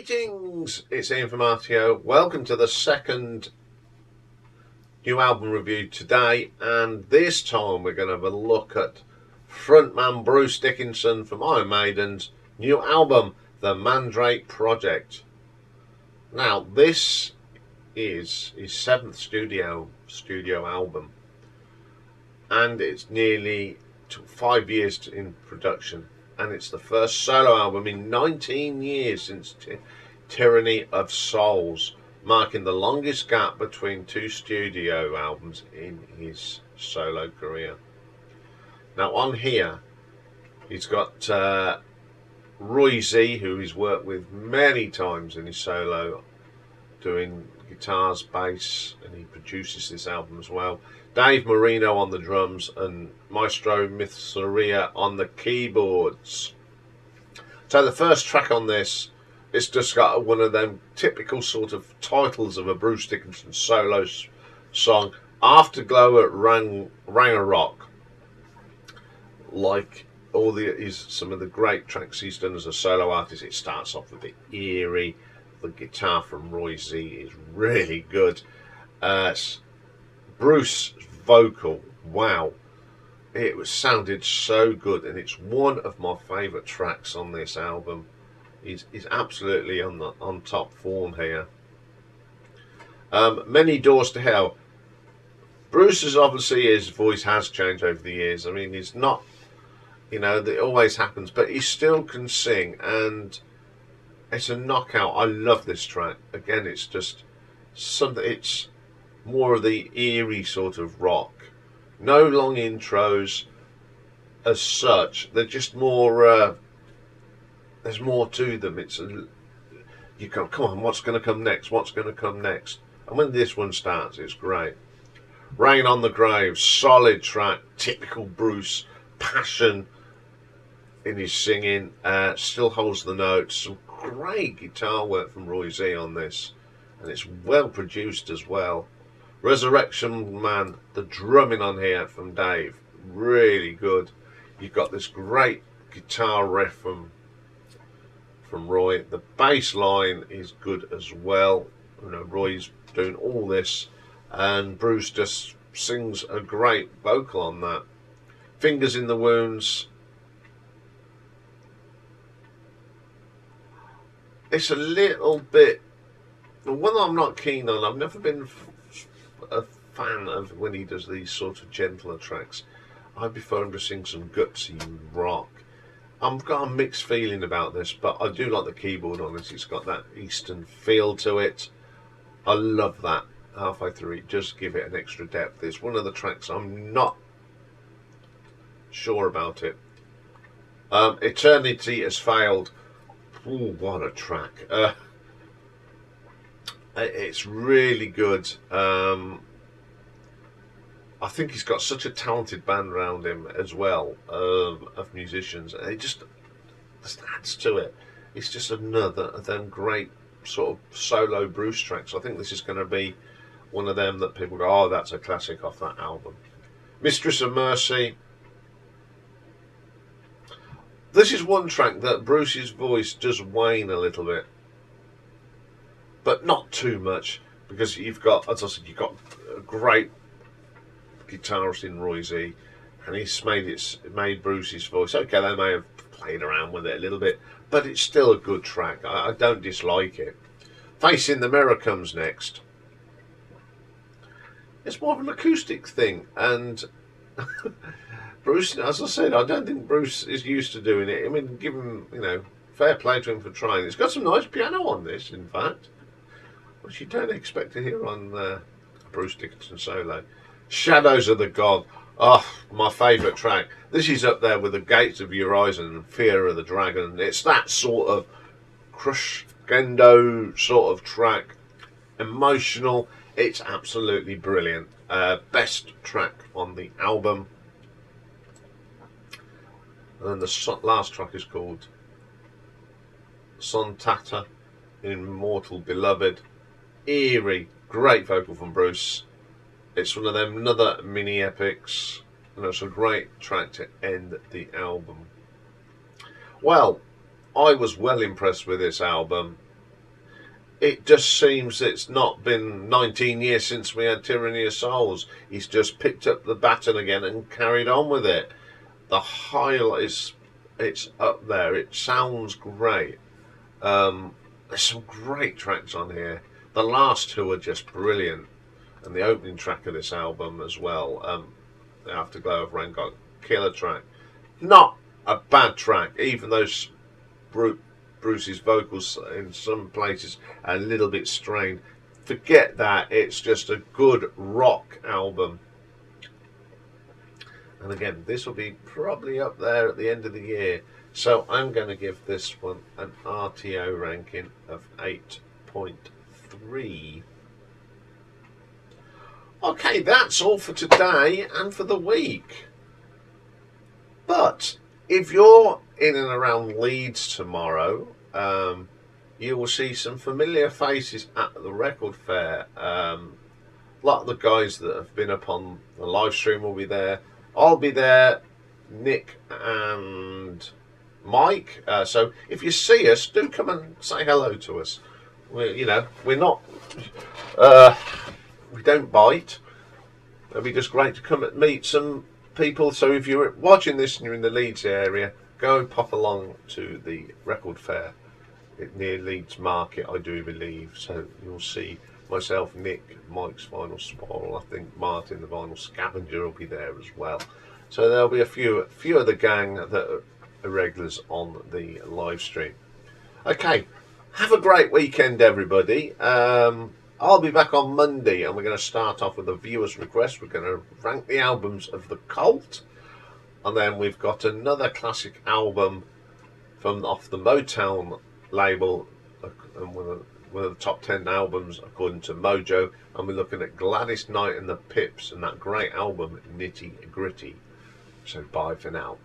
Greetings, it's Iain from RTO. Welcome to the second new album review today, and this time we're going to have a look at frontman Bruce Dickinson from Iron Maiden's new album, The Mandrake Project. Now, this is his 7th studio album, and it's nearly 5 years in production. And it's the first solo album in 19 years since Tyranny of Souls, marking the longest gap between 2 studio albums in his solo career. Now on here, he's got Roy Z, who he's worked with many times in his solo, doing guitars, bass, and he produces this album as well. Dave Marino on the drums and Maestro Mithraea on the keyboards. So the first track on this, it's just got one of them typical sort of titles of a Bruce Dickinson solo song, Afterglow at Ragnarok. Like some of the great tracks he's done as a solo artist, it starts off a bit eerie. The guitar from Roy Z is really good. Bruce vocal, wow, it sounded so good, and it's one of my favourite tracks on this album. He's absolutely on top form here. Many Doors to Hell. Bruce's obviously his voice has changed over the years. I mean, he's not, it always happens, but he still can sing, and it's a knockout. I love this track. Again, it's just something. It's more of the eerie sort of rock. No long intros as such. They're just more, there's more to them. You go, come on, what's going to come next? What's going to come next? And when this one starts, it's great. Rain on the Grave, solid track, typical Bruce, passion in his singing, still holds the notes. Some great guitar work from Roy Z on this, and it's well produced as well. Resurrection Man, the drumming on here from Dave, really good. You've got this great guitar riff from Roy. The bass line is good as well. Roy's doing all this, and Bruce just sings a great vocal on that. Fingers in the Wounds. It's a little bit, one I'm not keen on. I've never been a fan of when he does these sort of gentler tracks. I prefer him to sing some gutsy rock. I've got a mixed feeling about this, but I do like the keyboard on it. It's got that Eastern feel to it. I love that. Halfway through it, just give it an extra depth. It's one of the tracks I'm not sure about it. Eternity Has Failed. Ooh, what a track. It's really good. I think he's got such a talented band around him as well, of musicians. It just adds to it. It's just another of them great sort of solo Bruce tracks. I think this is going to be one of them that people go, oh, that's a classic off that album. Mistress of Mercy. This is one track that Bruce's voice does wane a little bit, but not too much, because you've got, as I said, you've got a great guitarist in Roy Z, and he's made Bruce's voice. Okay, they may have played around with it a little bit, but it's still a good track. I don't dislike it. Facing the Mirror comes next. It's more of an acoustic thing, and Bruce, as I said, I don't think Bruce is used to doing it. I mean, give him, fair play to him for trying. It's got some nice piano on this, in fact, which you don't expect to hear on Bruce Dickinson solo. Shadows of the God. Oh, my favourite track. This is up there with The Gates of Horizon and Fear of the Dragon. It's that sort of crescendo sort of track. Emotional. It's absolutely brilliant. Best track on the album. And then the last track is called Sonata, Immortal Beloved. Eerie, great vocal from Bruce. It's one of them another mini epics, and it's a great track to end the album. Well, I was well impressed with this album. it just seems it's not been 19 years since we had Tyranny of Souls. He's just picked up the baton again and carried on with it. The highlight is, it's up there. It sounds great. There's some great tracks on here. The last two are just brilliant, and the opening track of this album as well. The Afterglow of Ragnarok, killer track. Not a bad track, even though Bruce's vocals in some places are a little bit strained. Forget that. It's just a good rock album. And again, this will be probably up there at the end of the year. So I'm going to give this one an RTO ranking of 8.3. Okay, that's all for today and for the week. But if you're in and around Leeds tomorrow, you will see some familiar faces at the record fair. A lot of the guys that have been up on the live stream will be there. I'll be there, Nick and Mike. So if you see us, do come and say hello to us. We're not, we don't bite. It'd be just great to come and meet some people. So if you're watching this and you're in the Leeds area, go and pop along to the record fair near Leeds Market, I do believe. So you'll see myself, Nick, Mike's Vinyl Spiral. I think Martin, the Vinyl Scavenger, will be there as well. So there'll be a few of the gang that are regulars on the live stream. Okay, have a great weekend, everybody. I'll be back on Monday, and we're going to start off with a viewer's request. We're going to rank the albums of The Cult, and then we've got another classic album from off the Motown label, and one of the top 10 albums according to Mojo, and we're looking at Gladys Knight and the Pips and that great album Nitty Gritty. So bye for now.